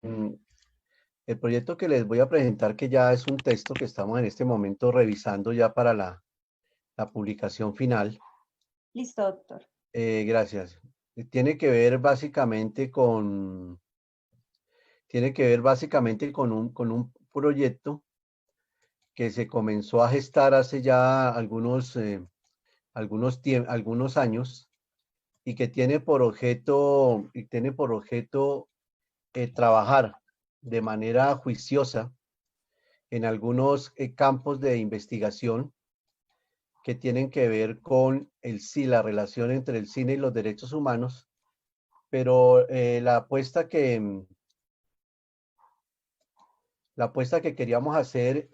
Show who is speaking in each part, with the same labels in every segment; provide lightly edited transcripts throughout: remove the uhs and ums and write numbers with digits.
Speaker 1: Mm, El proyecto que les voy a presentar, que ya es un texto que estamos en este momento revisando ya para la publicación final.
Speaker 2: Listo, doctor.
Speaker 1: Gracias. Tiene que ver básicamente con un proyecto que se comenzó a gestar hace ya algunos años y que tiene por objeto trabajar de manera juiciosa en algunos campos de investigación que tienen que ver con la relación entre el cine y los derechos humanos, pero la apuesta que queríamos hacer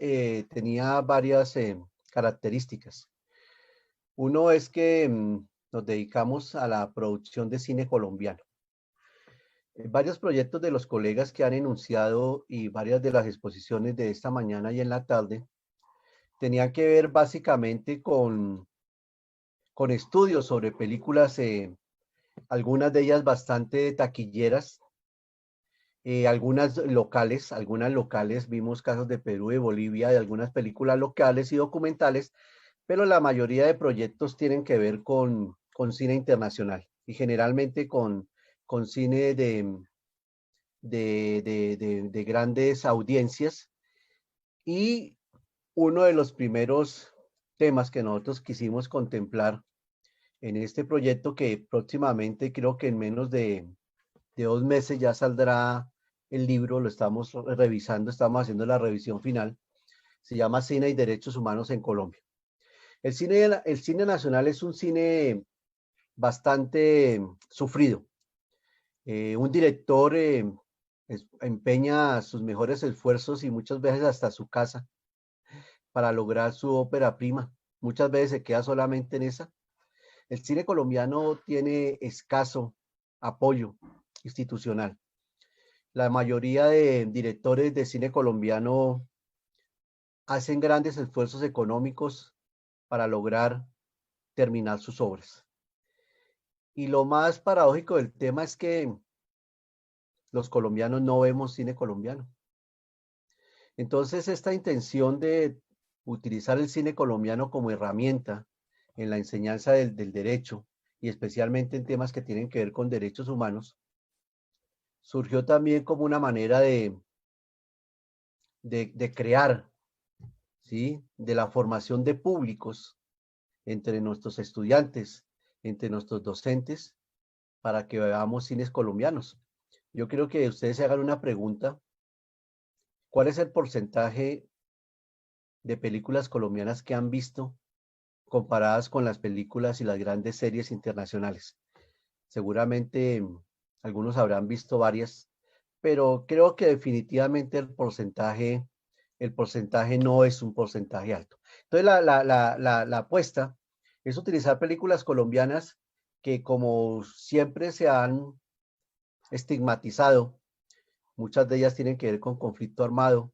Speaker 1: tenía varias características. Uno es que nos dedicamos a la producción de cine colombiano. Varios proyectos de los colegas que han enunciado y varias de las exposiciones de esta mañana y en la tarde tenían que ver básicamente con estudios sobre películas, algunas de ellas bastante taquilleras, algunas locales, vimos casos de Perú y Bolivia, de algunas películas locales y documentales, pero la mayoría de proyectos tienen que ver con cine internacional y generalmente con cine de grandes audiencias. Y uno de los primeros temas que nosotros quisimos contemplar en este proyecto, que próximamente, creo que en menos de 2 meses ya saldrá el libro, lo estamos revisando, estamos haciendo la revisión final, se llama Cine y Derechos Humanos en Colombia. El cine nacional es un cine bastante sufrido. Un director empeña sus mejores esfuerzos y muchas veces hasta su casa para lograr su ópera prima. Muchas veces se queda solamente en esa. El cine colombiano tiene escaso apoyo institucional. La mayoría de directores de cine colombiano hacen grandes esfuerzos económicos para lograr terminar sus obras. Y lo más paradójico del tema es que los colombianos no vemos cine colombiano. Entonces, esta intención de utilizar el cine colombiano como herramienta en la enseñanza del derecho y especialmente en temas que tienen que ver con derechos humanos, surgió también como una manera de crear, ¿sí? De la formación de públicos entre nuestros estudiantes, entre nuestros docentes, para que veamos cines colombianos. Yo quiero que ustedes se hagan una pregunta. ¿Cuál es el porcentaje de películas colombianas que han visto comparadas con las películas y las grandes series internacionales? Seguramente algunos habrán visto varias, pero creo que definitivamente el porcentaje no es un porcentaje alto. Entonces, la apuesta es utilizar películas colombianas que, como siempre se han estigmatizado, muchas de ellas tienen que ver con conflicto armado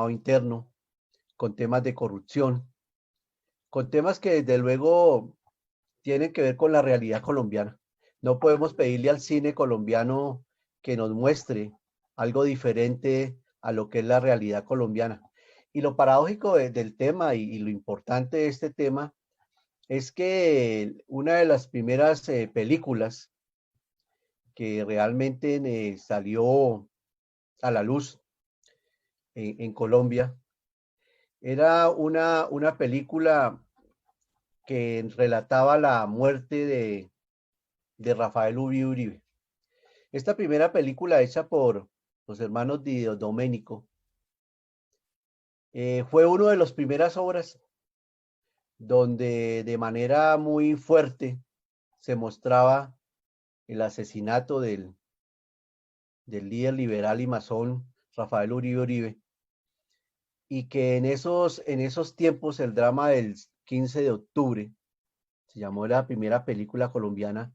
Speaker 1: interno, con temas de corrupción, con temas que desde luego tienen que ver con la realidad colombiana. No podemos pedirle al cine colombiano que nos muestre algo diferente a lo que es la realidad colombiana. Y lo paradójico del tema y lo importante de este tema es que una de las primeras películas que realmente salió a la luz en Colombia era una película que relataba la muerte de Rafael Uribe. Esta primera película hecha por los hermanos Di Domenico fue una de las primeras obras donde de manera muy fuerte se mostraba el asesinato del líder liberal y masón Rafael Uribe, y que en esos tiempos el drama del 15 de octubre se llamó la primera película colombiana.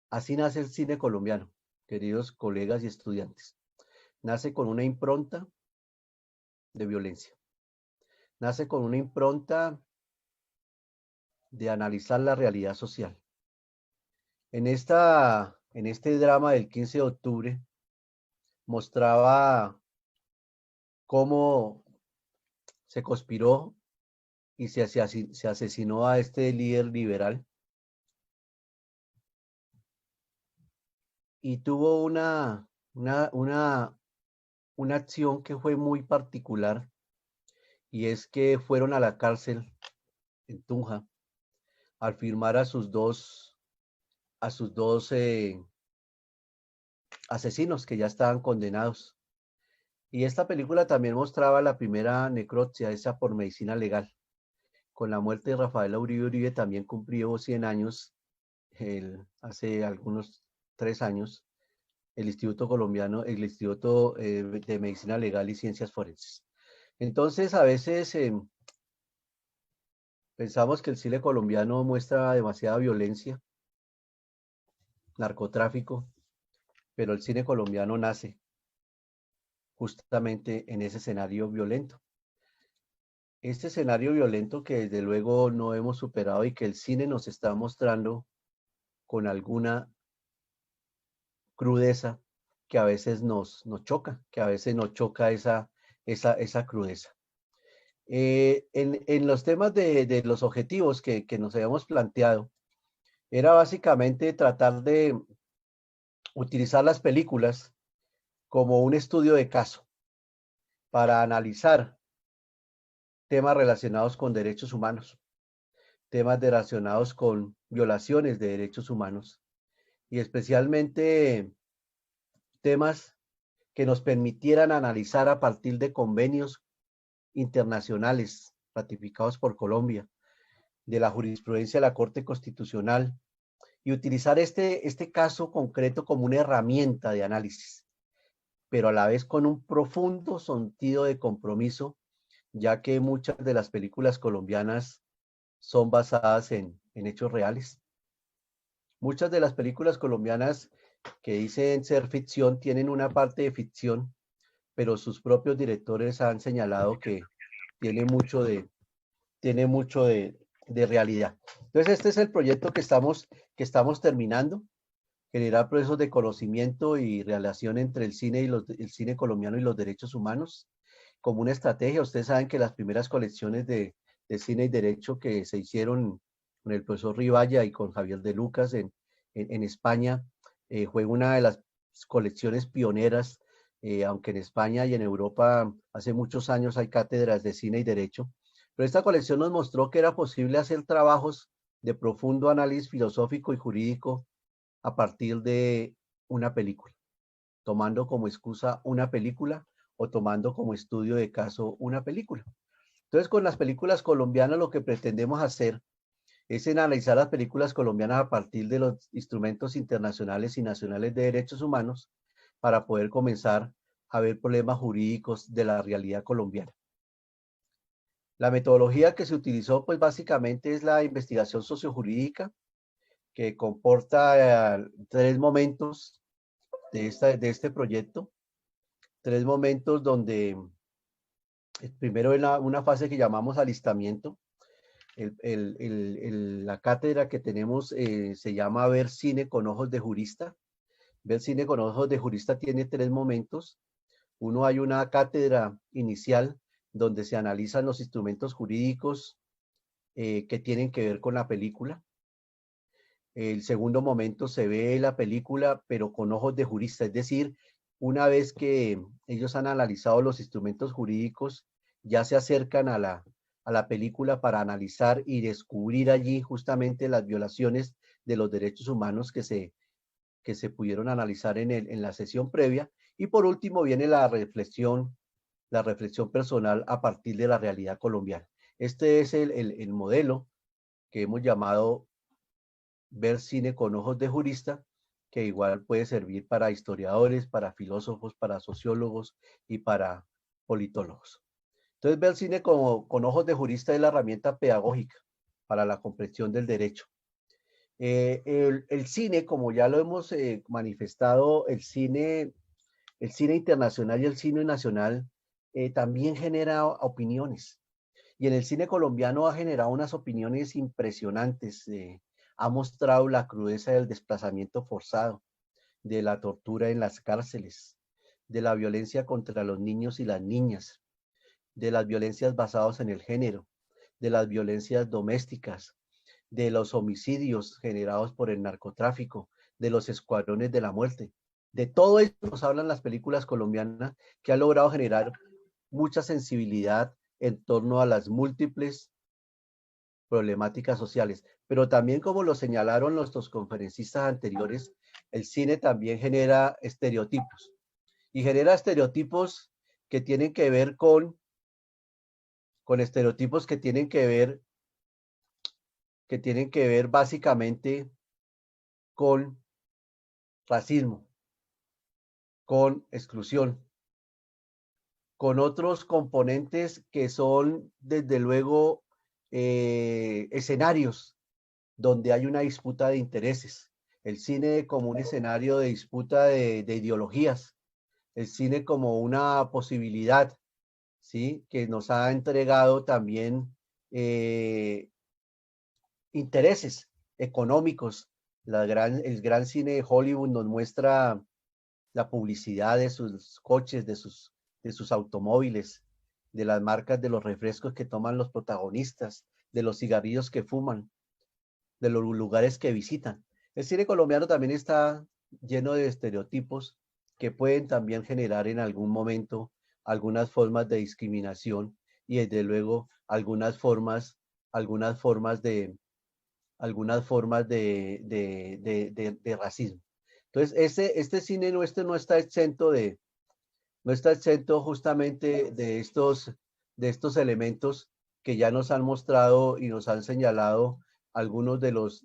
Speaker 1: Así nace el cine colombiano, queridos colegas y estudiantes. Nace con una impronta de violencia. Nace con una impronta de analizar la realidad social. En este drama del 15 de octubre mostraba cómo se conspiró y se asesinó a este líder liberal y tuvo una acción que fue muy particular y es que fueron a la cárcel en Tunja al firmar a sus dos asesinos que ya estaban condenados. Y esta película también mostraba la primera necropsia esa por medicina legal. Con la muerte de Rafael Uribe Uribe también cumplió 100 años, hace algunos 3 años, el Instituto de Medicina Legal y Ciencias Forenses. Entonces, a veces pensamos que el cine colombiano muestra demasiada violencia, narcotráfico, pero el cine colombiano nace justamente en ese escenario violento. Este escenario violento que desde luego no hemos superado y que el cine nos está mostrando con alguna crudeza que a veces nos choca, que a veces nos choca esa crudeza. En los temas de los objetivos que nos habíamos planteado, era básicamente tratar de utilizar las películas como un estudio de caso para analizar temas relacionados con derechos humanos, temas relacionados con violaciones de derechos humanos y especialmente temas que nos permitieran analizar a partir de convenios internacionales ratificados por Colombia, de la jurisprudencia de la Corte Constitucional y utilizar este caso concreto como una herramienta de análisis, pero a la vez con un profundo sentido de compromiso, ya que muchas de las películas colombianas son basadas en hechos reales. Muchas de las películas colombianas que dicen ser ficción tienen una parte de ficción, pero sus propios directores han señalado que tiene tiene mucho de realidad. Entonces, este es el proyecto que estamos terminando, generar procesos de conocimiento y relación entre el cine el cine colombiano y los derechos humanos como una estrategia. Ustedes saben que las primeras colecciones de cine y derecho que se hicieron con el profesor Rivalla y con Javier de Lucas en España, fue una de las colecciones pioneras, aunque en España y en Europa hace muchos años hay cátedras de cine y derecho, pero esta colección nos mostró que era posible hacer trabajos de profundo análisis filosófico y jurídico a partir de una película, tomando como excusa una película o tomando como estudio de caso una película. Entonces, con las películas colombianas lo que pretendemos hacer es analizar las películas colombianas a partir de los instrumentos internacionales y nacionales de derechos humanos para poder comenzar a ver problemas jurídicos de la realidad colombiana. La metodología que se utilizó, pues básicamente es la investigación sociojurídica, que comporta 3 momentos de este proyecto. 3 momentos donde primero en una fase que llamamos alistamiento. La cátedra que tenemos se llama Ver cine con ojos de jurista. Ver cine con ojos de jurista tiene 3 momentos. Uno, hay una cátedra inicial donde se analizan los instrumentos jurídicos que tienen que ver con la película. El segundo momento se ve la película, pero con ojos de jurista, es decir, una vez que ellos han analizado los instrumentos jurídicos, ya se acercan a la película para analizar y descubrir allí justamente las violaciones de los derechos humanos que se pudieron analizar en la sesión previa. Y por último viene la reflexión personal a partir de la realidad colombiana. Este es el modelo que hemos llamado Ver cine con ojos de jurista, que igual puede servir para historiadores, para filósofos, para sociólogos y para politólogos. Entonces, ver cine con ojos de jurista es la herramienta pedagógica para la comprensión del derecho. El cine, como ya lo hemos manifestado, el cine internacional y el cine nacional también genera opiniones. Y en el cine colombiano ha generado unas opiniones impresionantes. Ha mostrado la crudeza del desplazamiento forzado, de la tortura en las cárceles, de la violencia contra los niños y las niñas, de las violencias basadas en el género, de las violencias domésticas, de los homicidios generados por el narcotráfico, de los escuadrones de la muerte. De todo esto nos hablan las películas colombianas, que han logrado generar mucha sensibilidad en torno a las múltiples problemáticas sociales. Pero también, como lo señalaron nuestros conferencistas anteriores, el cine también genera estereotipos. Y genera estereotipos que tienen que ver con estereotipos que tienen que ver básicamente con racismo, con exclusión, con otros componentes que son, desde luego, escenarios donde hay una disputa de intereses. El cine como un escenario de disputa de ideologías, el cine como una posibilidad, ¿sí? Que nos ha entregado también intereses económicos. El gran cine de Hollywood nos muestra la publicidad de sus coches, de sus automóviles, de las marcas de los refrescos que toman los protagonistas, de los cigarrillos que fuman, de los lugares que visitan. El cine colombiano también está lleno de estereotipos que pueden también generar en algún momento algunas formas de discriminación y desde luego algunas formas de racismo. Entonces, este cine nuestro no está exento justamente de estos elementos que ya nos han mostrado y nos han señalado algunos de los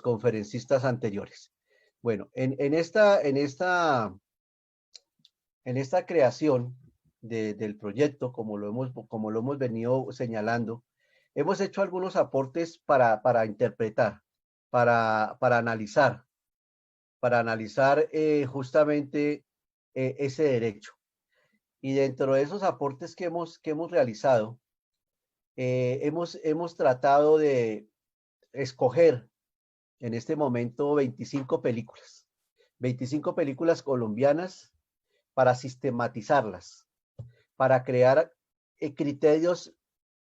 Speaker 1: conferencistas anteriores. Bueno, en esta creación del proyecto, como lo hemos venido señalando, hemos hecho algunos aportes para interpretar, para analizar justamente ese derecho. Y dentro de esos aportes que hemos realizado, hemos tratado de escoger en este momento 25 películas colombianas para sistematizarlas, para crear criterios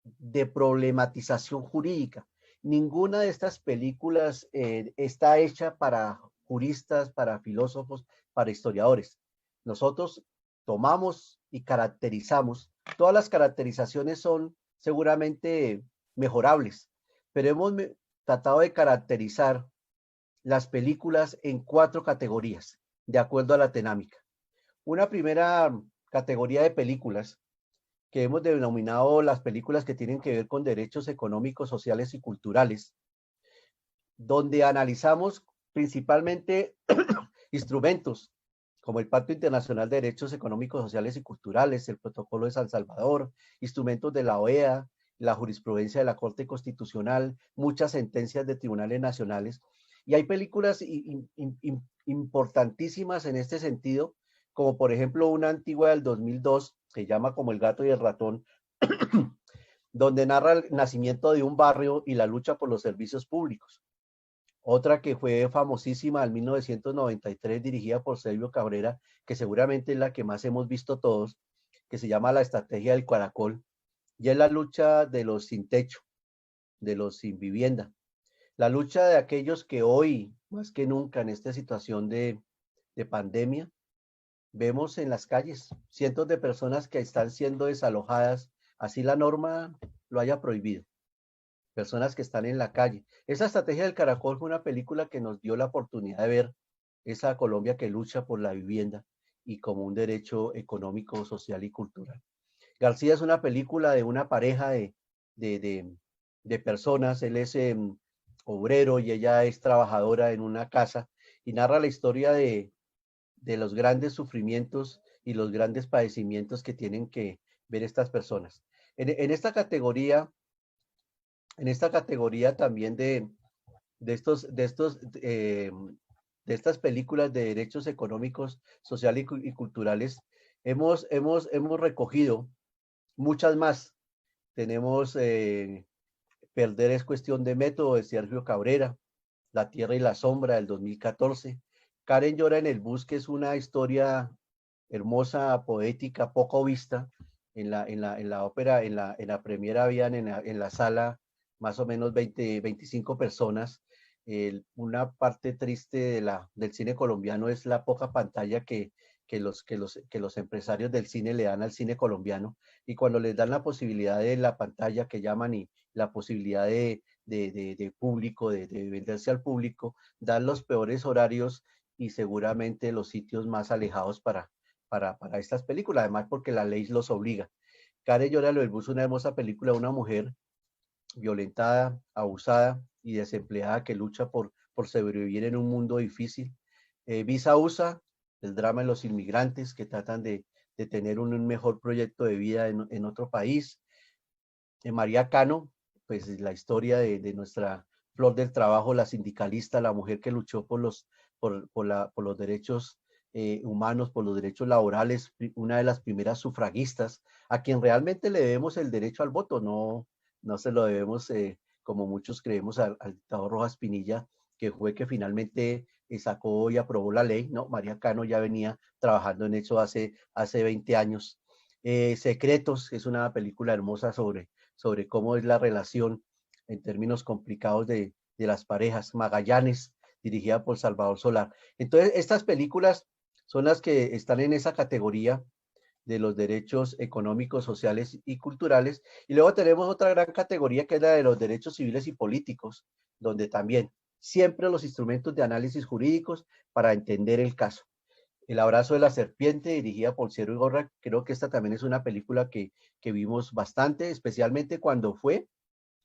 Speaker 1: de problematización jurídica. Ninguna de estas películas está hecha para juristas, para filósofos, para historiadores. Nosotros tomamos y caracterizamos. Todas las caracterizaciones son seguramente mejorables, pero hemos tratado de caracterizar las películas en 4 categorías, de acuerdo a la temática. Una primera categoría de películas que hemos denominado las películas que tienen que ver con derechos económicos, sociales y culturales, donde analizamos principalmente instrumentos como el Pacto Internacional de Derechos Económicos, Sociales y Culturales, el Protocolo de San Salvador, instrumentos de la OEA, la jurisprudencia de la Corte Constitucional, muchas sentencias de tribunales nacionales. Y hay películas importantísimas en este sentido, como por ejemplo una antigua del 2002, que se llama Como el gato y el ratón, donde narra el nacimiento de un barrio y la lucha por los servicios públicos. Otra que fue famosísima en 1993, dirigida por Sergio Cabrera, que seguramente es la que más hemos visto todos, que se llama La Estrategia del Caracol, y es la lucha de los sin techo, de los sin vivienda. La lucha de aquellos que hoy, más que nunca en esta situación de pandemia, vemos en las calles cientos de personas que están siendo desalojadas, así la norma lo haya prohibido. Personas que están en la calle. Esa Estrategia del Caracol fue una película que nos dio la oportunidad de ver esa Colombia que lucha por la vivienda y como un derecho económico, social y cultural. García es una película de una pareja de personas. Él es obrero y ella es trabajadora en una casa y narra la historia de los grandes sufrimientos y los grandes padecimientos que tienen que ver estas personas. En esta categoría también de estas películas de derechos económicos, sociales y culturales, hemos recogido muchas más. Tenemos Perder es cuestión de método, de Sergio Cabrera, La Tierra y la Sombra, del 2014, Karen llora en el bus, que es una historia hermosa, poética, poco vista. En la ópera, en la premiera habían en la sala más o menos 20, 25 personas. Una parte triste del cine colombiano es la poca pantalla que los empresarios del cine le dan al cine colombiano, y cuando les dan la posibilidad de la pantalla que llaman y la posibilidad de público, de venderse al público, dan los peores horarios y seguramente los sitios más alejados para estas películas, además porque la ley los obliga. Karen llora lo del bus, una hermosa película de una mujer violentada, abusada y desempleada que lucha por sobrevivir en un mundo difícil. Visa USA, el drama de los inmigrantes que tratan de tener un mejor proyecto de vida en otro país. María Cano, pues la historia de nuestra flor del trabajo, la sindicalista, la mujer que luchó por los derechos humanos, por los derechos laborales, una de las primeras sufragistas, a quien realmente le debemos el derecho al voto, no se lo debemos, como muchos creemos, al dictador Rojas Pinilla, que fue que finalmente sacó y aprobó la ley. No, María Cano ya venía trabajando en eso hace 20 años. Secretos es una película hermosa sobre cómo es la relación en términos complicados de las parejas. Magallanes, dirigida por Salvador Solar. Entonces, estas películas son las que están en esa categoría de los derechos económicos, sociales y culturales. Y luego tenemos otra gran categoría que es la de los derechos civiles y políticos, donde también siempre los instrumentos de análisis jurídicos para entender el caso. El abrazo de la serpiente, dirigida por Ciro Igorra, creo que esta también es una película que vimos bastante, especialmente cuando fue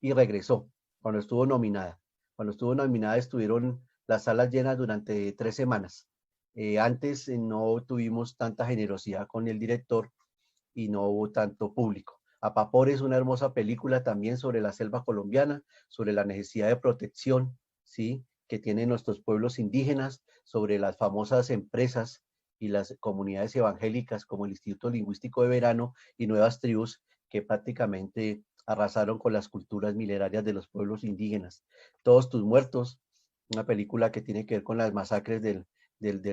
Speaker 1: y regresó, cuando estuvo nominada. Cuando estuvo nominada estuvieron las salas llenas durante 3 semanas. Antes no tuvimos tanta generosidad con el director y no hubo tanto público. Apapor es una hermosa película también sobre la selva colombiana, sobre la necesidad de protección, ¿sí?, que tienen nuestros pueblos indígenas, sobre las famosas empresas y las comunidades evangélicas como el Instituto Lingüístico de Verano y Nuevas Tribus, que prácticamente arrasaron con las culturas milenarias de los pueblos indígenas. Todos tus muertos, una película que tiene que ver con las masacres del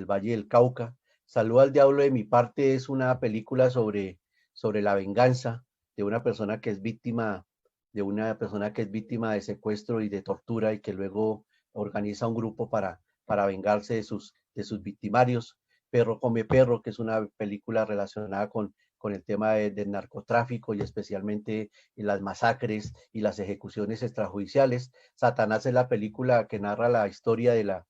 Speaker 1: Valle del Cauca. Salud al Diablo de mi parte es una película sobre la venganza de una persona que es víctima de secuestro y de tortura, y que luego organiza un grupo para vengarse de sus victimarios. Perro come perro, que es una película relacionada con el tema del narcotráfico y especialmente las masacres y las ejecuciones extrajudiciales. Satanás es la película que narra la historia de la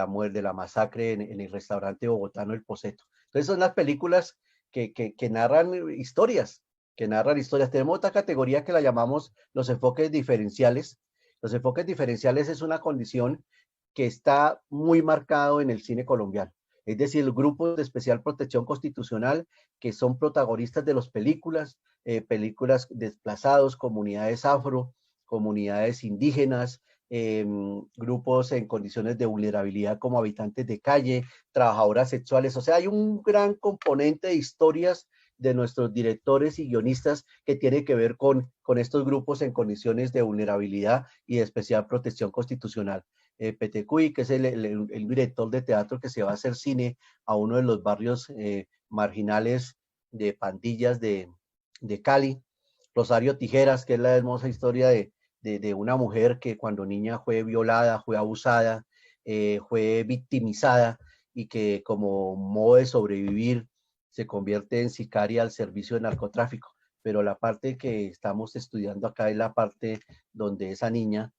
Speaker 1: muerte, de la masacre en el restaurante bogotano El Poseto. Entonces son las películas que narran historias, Tenemos otra categoría que la llamamos los enfoques diferenciales. Los enfoques diferenciales es una condición que está muy marcado en el cine colombiano. Es decir, grupos de especial protección constitucional que son protagonistas de las películas desplazados, comunidades afro, comunidades indígenas, grupos en condiciones de vulnerabilidad como habitantes de calle, trabajadoras sexuales. O sea, hay un gran componente de historias de nuestros directores y guionistas que tiene que ver con estos grupos en condiciones de vulnerabilidad y de especial protección constitucional. Petecuy, que es el director de teatro que se va a hacer cine a uno de los barrios marginales de pandillas de Cali. Rosario Tijeras, que es la hermosa historia de una mujer que cuando niña fue violada, fue abusada, fue victimizada, y que como modo de sobrevivir se convierte en sicaria al servicio de narcotráfico. Pero la parte que estamos estudiando acá es la parte donde esa niña,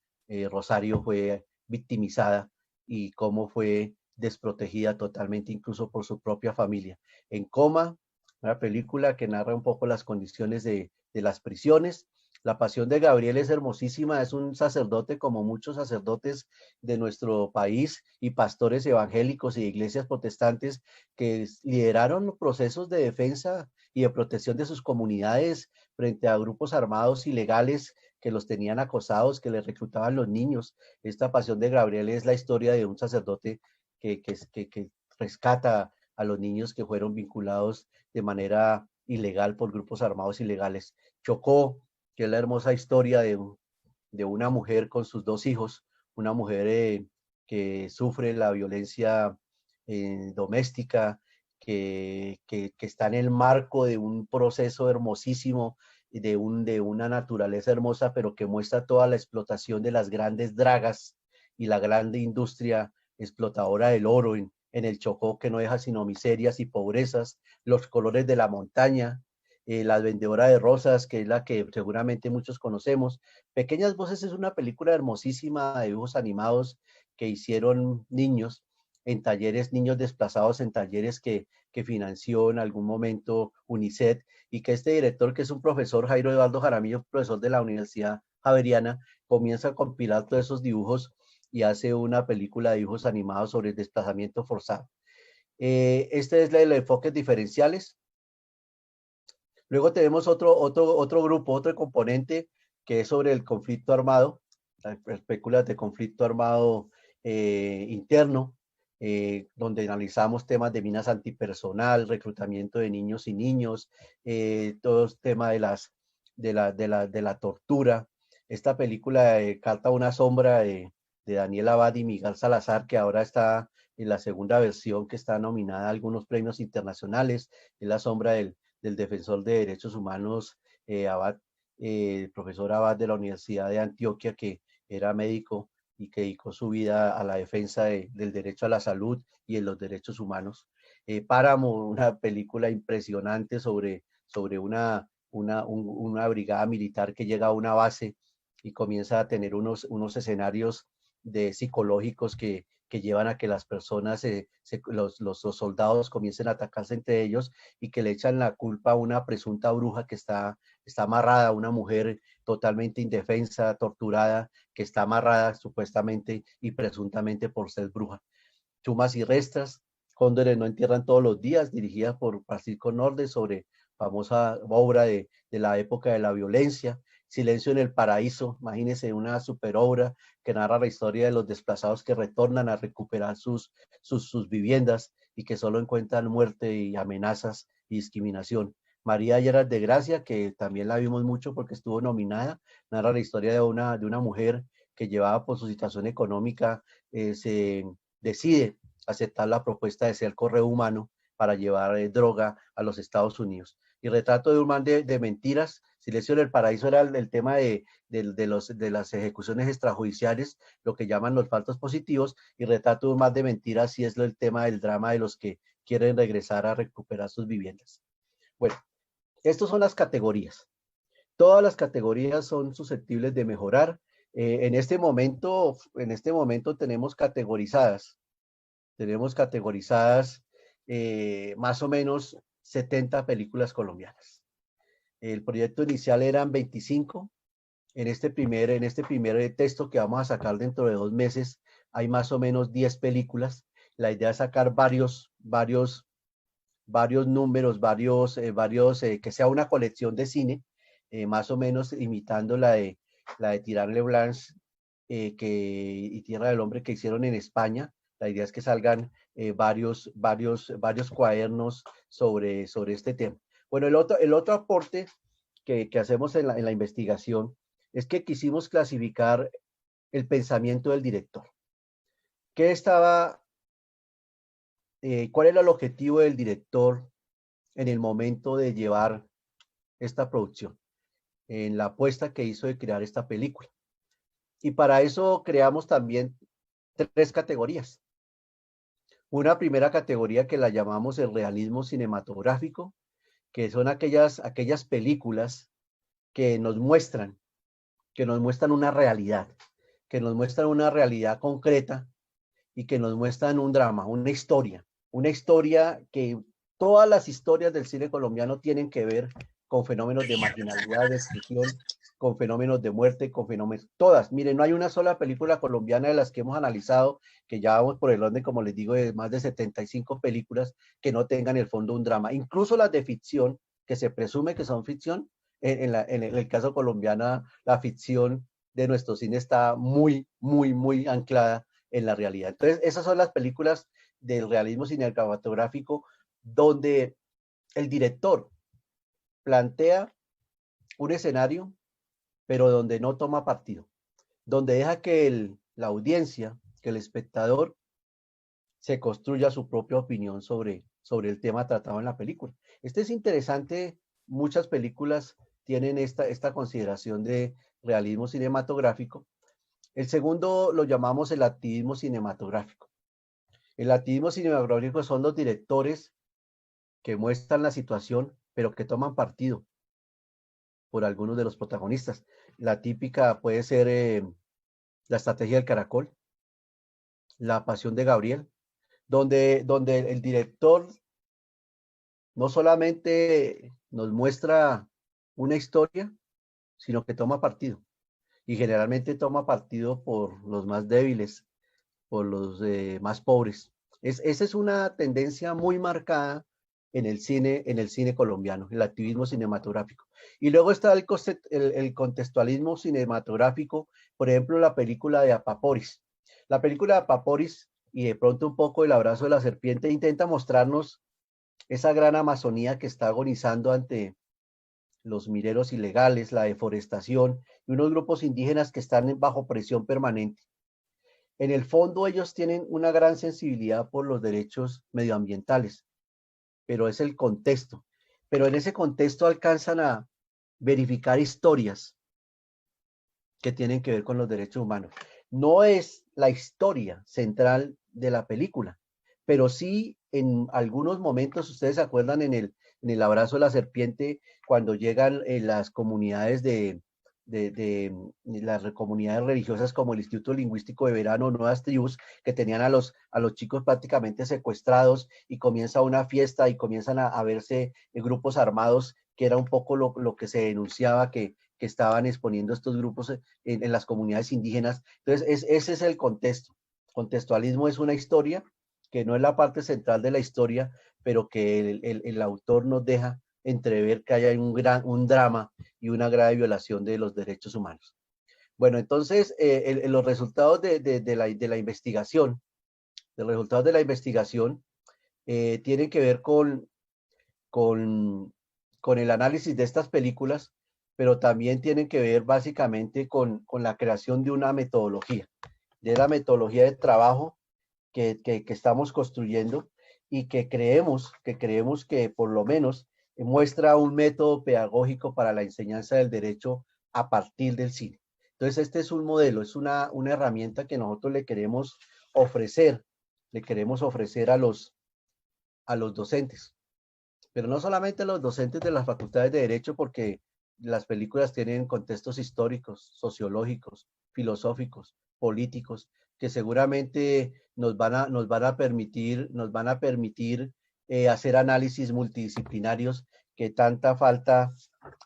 Speaker 1: Rosario, fue victimizada y cómo fue desprotegida totalmente, incluso por su propia familia. En Coma, una película que narra un poco las condiciones de las prisiones. La Pasión de Gabriel es hermosísima, es un sacerdote como muchos sacerdotes de nuestro país y pastores evangélicos y iglesias protestantes que lideraron procesos de defensa y de protección de sus comunidades frente a grupos armados ilegales que los tenían acosados, que les reclutaban los niños. Esta Pasión de Gabriel es la historia de un sacerdote que rescata a los niños que fueron vinculados de manera ilegal por grupos armados ilegales. Chocó, que es la hermosa historia de una mujer con sus 2 hijos, una mujer que sufre la violencia doméstica, que está en el marco de un proceso hermosísimo, de una naturaleza hermosa, pero que muestra toda la explotación de las grandes dragas y la grande industria explotadora del oro en el Chocó, que no deja sino miserias y pobrezas, los colores de la montaña, La vendedora de rosas, que es la que seguramente muchos conocemos. Pequeñas Voces es una película hermosísima de dibujos animados que hicieron niños en talleres, niños desplazados en talleres que financió en algún momento UNICEF, y que este director, que es un profesor, Jairo Eduardo Jaramillo, profesor de la Universidad Javeriana, comienza a compilar todos esos dibujos y hace una película de dibujos animados sobre el desplazamiento forzado. Este es el enfoques diferenciales. Luego tenemos otro grupo, otro componente, que es sobre el conflicto armado, las películas de conflicto armado interno, donde analizamos temas de minas antipersonal, reclutamiento de niños y niños, todo el tema de la tortura. Esta película, Carta a una sombra, de Daniel Abad y Miguel Salazar, que ahora está en la segunda versión, que está nominada a algunos premios internacionales, es La sombra del defensor de derechos humanos, Abad, el profesor Abad de la Universidad de Antioquia, que era médico y que dedicó su vida a la defensa del derecho a la salud y de los derechos humanos. Páramo, una película impresionante sobre una brigada militar que llega a una base y comienza a tener unos escenarios psicológicos que llevan a que las personas, los soldados comiencen a atacarse entre ellos, y que le echan la culpa a una presunta bruja que está amarrada, una mujer totalmente indefensa, torturada, que está amarrada supuestamente y presuntamente por ser bruja. Chumas y restas, Cóndores no entierran todos los días, dirigida por Francisco Nordes, sobre famosa obra de la época de la violencia. Silencio en el Paraíso, imagínense, una super obra que narra la historia de los desplazados que retornan a recuperar sus viviendas y que solo encuentran muerte y amenazas y discriminación. María Lleras de Gracia, que también la vimos mucho porque estuvo nominada, narra la historia de una mujer que, llevada por su situación económica, se decide aceptar la propuesta de ser correo humano para llevar droga a los Estados Unidos. Y Retrato de un man de mentiras, Silencio en el Paraíso, era el tema de las ejecuciones extrajudiciales, lo que llaman los falsos positivos, y Retrato de un man de mentiras sí es el tema del drama de los que quieren regresar a recuperar sus viviendas. Bueno, estas son las categorías. Todas las categorías son susceptibles de mejorar. En este momento tenemos categorizadas más o menos 70 películas colombianas. El proyecto inicial eran 25. En este primer texto que vamos a sacar dentro de 2 meses, hay más o menos 10 películas. La idea es sacar varios números, que sea una colección de cine, más o menos imitando la de Tirán Leblanc, y Tierra del Hombre, que hicieron en España. La idea es que salgan varios cuadernos sobre este tema. Bueno, el otro aporte que hacemos en la investigación es que quisimos clasificar el pensamiento del director. ¿Cuál era el objetivo del director en el momento de llevar esta producción, en la apuesta que hizo de crear esta película? Y para eso creamos también 3 categorías. Una primera categoría que la llamamos el realismo cinematográfico, que son aquellas películas que nos muestran una realidad, concreta, y que nos muestran un drama, una historia que todas las historias del cine colombiano tienen que ver con fenómenos de marginalidad, de exclusión, con fenómenos de muerte, con fenómenos, todas. Miren, no hay una sola película colombiana de las que hemos analizado, que ya vamos por el orden, como les digo, de más de 75 películas, que no tengan en el fondo un drama. Incluso las de ficción, que se presume que son ficción, en el caso colombiano, la ficción de nuestro cine está muy, muy, muy anclada en la realidad. Entonces, esas son las películas del realismo cinematográfico, donde el director plantea un escenario, pero donde no toma partido, donde deja que la audiencia, que el espectador se construya su propia opinión sobre el tema tratado en la película. Este es interesante, muchas películas tienen esta consideración de realismo cinematográfico. El segundo lo llamamos el activismo cinematográfico. El activismo cinematográfico son los directores que muestran la situación, pero que toman partido por algunos de los protagonistas. La típica puede ser La estrategia del caracol, La pasión de Gabriel, donde el director no solamente nos muestra una historia, sino que toma partido. Y generalmente toma partido por los más débiles, por los más pobres. Esa es una tendencia muy marcada en el cine colombiano, el activismo cinematográfico. Y luego está el contextualismo cinematográfico, por ejemplo, la película de Apaporis. La película de Apaporis y de pronto un poco El abrazo de la serpiente intenta mostrarnos esa gran Amazonía que está agonizando ante los mineros ilegales, la deforestación y unos grupos indígenas que están bajo presión permanente. En el fondo ellos tienen una gran sensibilidad por los derechos medioambientales, pero es el contexto. Pero en ese contexto alcanzan a verificar historias que tienen que ver con los derechos humanos. No es la historia central de la película, pero sí en algunos momentos, ustedes se acuerdan en el abrazo de la serpiente, cuando llegan las comunidades de las comunidades religiosas como el Instituto Lingüístico de Verano, Nuevas Tribus, que tenían a los chicos prácticamente secuestrados y comienza una fiesta y comienzan a verse grupos armados, que era un poco lo que se denunciaba que estaban exponiendo estos grupos en las comunidades indígenas. Entonces, ese es el contexto. Contextualismo es una historia que no es la parte central de la historia, pero que el autor nos deja entrever que hay un drama y una grave violación de los derechos humanos. Bueno, entonces, los resultados de la investigación, los resultados de la investigación tienen que ver con, con el análisis de estas películas, pero también tienen que ver básicamente con la creación de una metodología, de la metodología de trabajo que estamos construyendo y que creemos que por lo menos muestra un método pedagógico para la enseñanza del derecho a partir del cine. Entonces, este es un modelo, es una herramienta que nosotros le queremos ofrecer a los docentes, pero no solamente a los docentes de las facultades de Derecho, porque las películas tienen contextos históricos, sociológicos, filosóficos, políticos, que seguramente nos van a permitir hacer análisis multidisciplinarios que tanta falta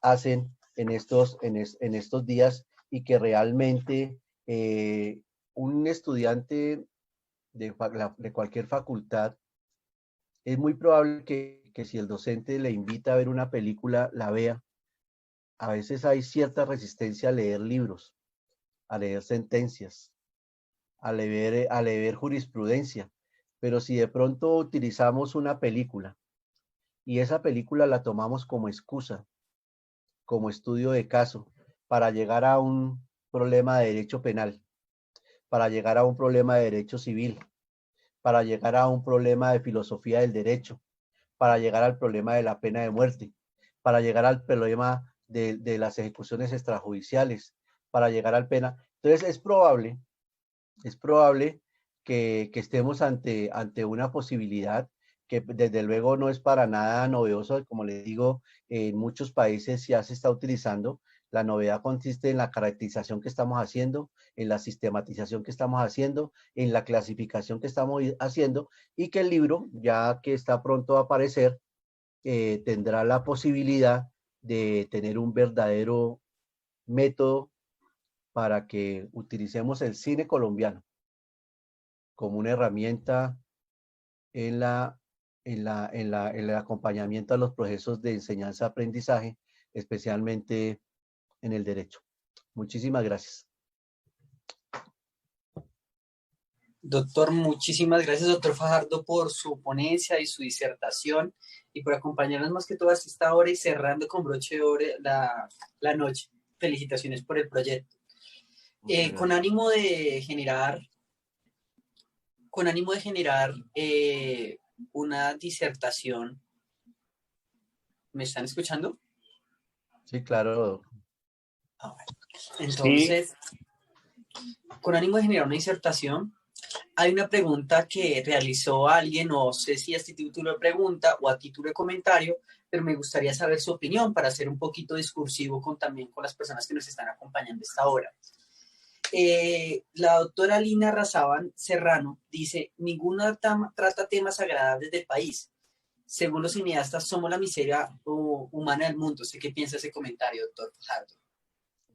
Speaker 1: hacen en estos días y que realmente un estudiante de cualquier facultad es muy probable que si el docente le invita a ver una película, la vea. A veces hay cierta resistencia a leer libros, a leer sentencias, a leer jurisprudencia, pero si de pronto utilizamos una película y esa película la tomamos como excusa, como estudio de caso, para llegar a un problema de derecho penal, para llegar a un problema de derecho civil, para llegar a un problema de filosofía del derecho, para llegar al problema de la pena de muerte, para llegar al problema de las ejecuciones extrajudiciales, para llegar al pena. Entonces es probable que estemos ante una posibilidad que desde luego no es para nada novedoso, como les digo, en muchos países ya se está utilizando. La novedad consiste en la caracterización que estamos haciendo, en la sistematización que estamos haciendo, en la clasificación que estamos haciendo, y que el libro, ya que está pronto a aparecer, tendrá la posibilidad de tener un verdadero método para que utilicemos el cine colombiano como una herramienta en en el acompañamiento a los procesos de enseñanza-aprendizaje, especialmente en el derecho. Muchísimas gracias.
Speaker 3: Doctor, muchísimas gracias, doctor Fajardo, por su ponencia y su disertación y por acompañarnos más que todo hasta esta hora y cerrando con broche de oro la noche. Felicitaciones por el proyecto. Con ánimo de generar con ánimo de generar una disertación. ¿Me están escuchando?
Speaker 1: Sí, claro.
Speaker 3: Ah, bueno. Entonces, con ánimo de generar una disertación, hay una pregunta que realizó alguien, no sé si es a título de pregunta o a título de comentario, pero me gustaría saber su opinión para ser un poquito discursivo también con las personas que nos están acompañando esta hora. La doctora Lina Razaban Serrano dice, ninguna trata temas agradables del país. Según los cineastas, somos la miseria humana del mundo. ¿Usted qué piensa de ese comentario, doctor Fajardo?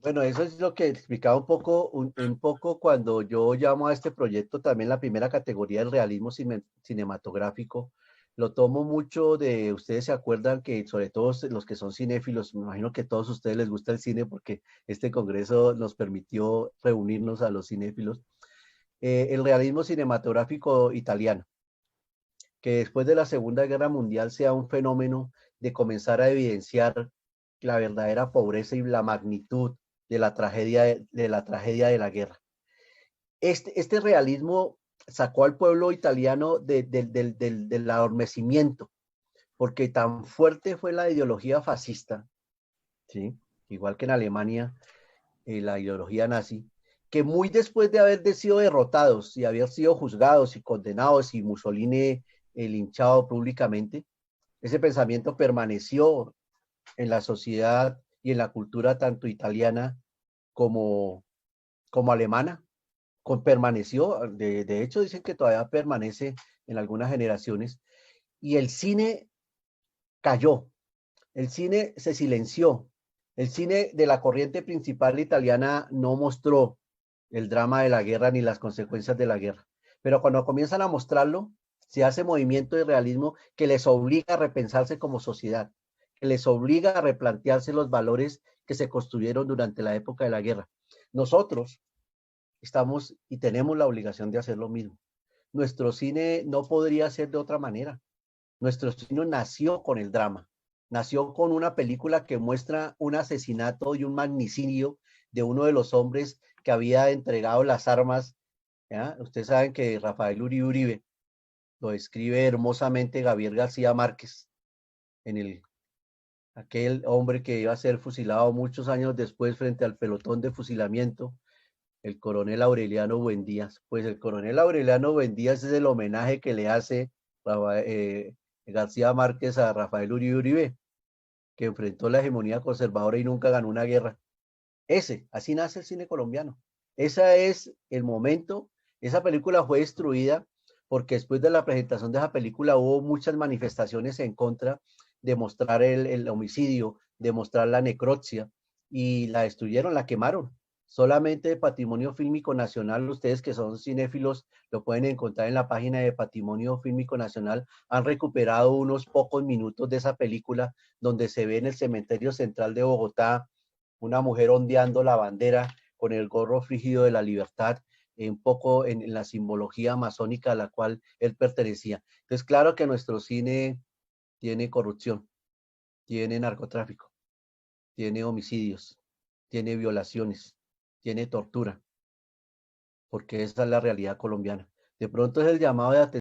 Speaker 1: Bueno, eso es lo que explicaba un poco cuando yo llamo a este proyecto también la primera categoría del realismo cinematográfico. Lo tomo mucho de, ustedes se acuerdan que sobre todo los que son cinéfilos, me imagino que a todos ustedes les gusta el cine porque este congreso nos permitió reunirnos a los cinéfilos. El realismo cinematográfico italiano, que después de la Segunda Guerra Mundial sea un fenómeno de comenzar a evidenciar la verdadera pobreza y la magnitud de la tragedia de la guerra. Este realismo sacó al pueblo italiano del adormecimiento, porque tan fuerte fue la ideología fascista, ¿sí? Igual que en Alemania, la ideología nazi, que muy después de haber sido derrotados y haber sido juzgados y condenados y Mussolini linchado públicamente, ese pensamiento permaneció en la sociedad y en la cultura tanto italiana como, como alemana, permaneció, de hecho dicen que todavía permanece en algunas generaciones, y el cine cayó, el cine se silenció, el cine de la corriente principal italiana no mostró el drama de la guerra ni las consecuencias de la guerra, pero cuando comienzan a mostrarlo, se hace movimiento de realismo que les obliga a repensarse como sociedad, que les obliga a replantearse los valores que se construyeron durante la época de la guerra. Nosotros estamos y tenemos la obligación de hacer lo mismo. Nuestro cine no podría ser de otra manera. Nuestro cine nació con el drama, nació con una película que muestra un asesinato y un magnicidio de uno de los hombres que había entregado las armas. ¿Ya? Ustedes saben que Rafael Uribe lo describe hermosamente Gabriel García Márquez, aquel hombre que iba a ser fusilado muchos años después frente al pelotón de fusilamiento, el coronel Aureliano Buendías. Pues el coronel Aureliano Buendías es el homenaje que le hace García Márquez a Rafael Uribe, que enfrentó la hegemonía conservadora y nunca ganó una guerra. Así nace el cine colombiano. Ese es el momento. Esa película fue destruida porque después de la presentación de esa película hubo muchas manifestaciones en contra de mostrar el homicidio, de mostrar la necropsia, y la destruyeron, la quemaron. Solamente Patrimonio Fílmico Nacional, ustedes que son cinéfilos lo pueden encontrar en la página de Patrimonio Fílmico Nacional, han recuperado unos pocos minutos de esa película donde se ve en el cementerio central de Bogotá una mujer ondeando la bandera con el gorro frígido de la libertad, un poco en la simbología masónica a la cual él pertenecía. Entonces, claro que nuestro cine tiene corrupción, tiene narcotráfico, tiene homicidios, tiene violaciones, tiene tortura, porque esa es la realidad colombiana. De pronto es el llamado de atención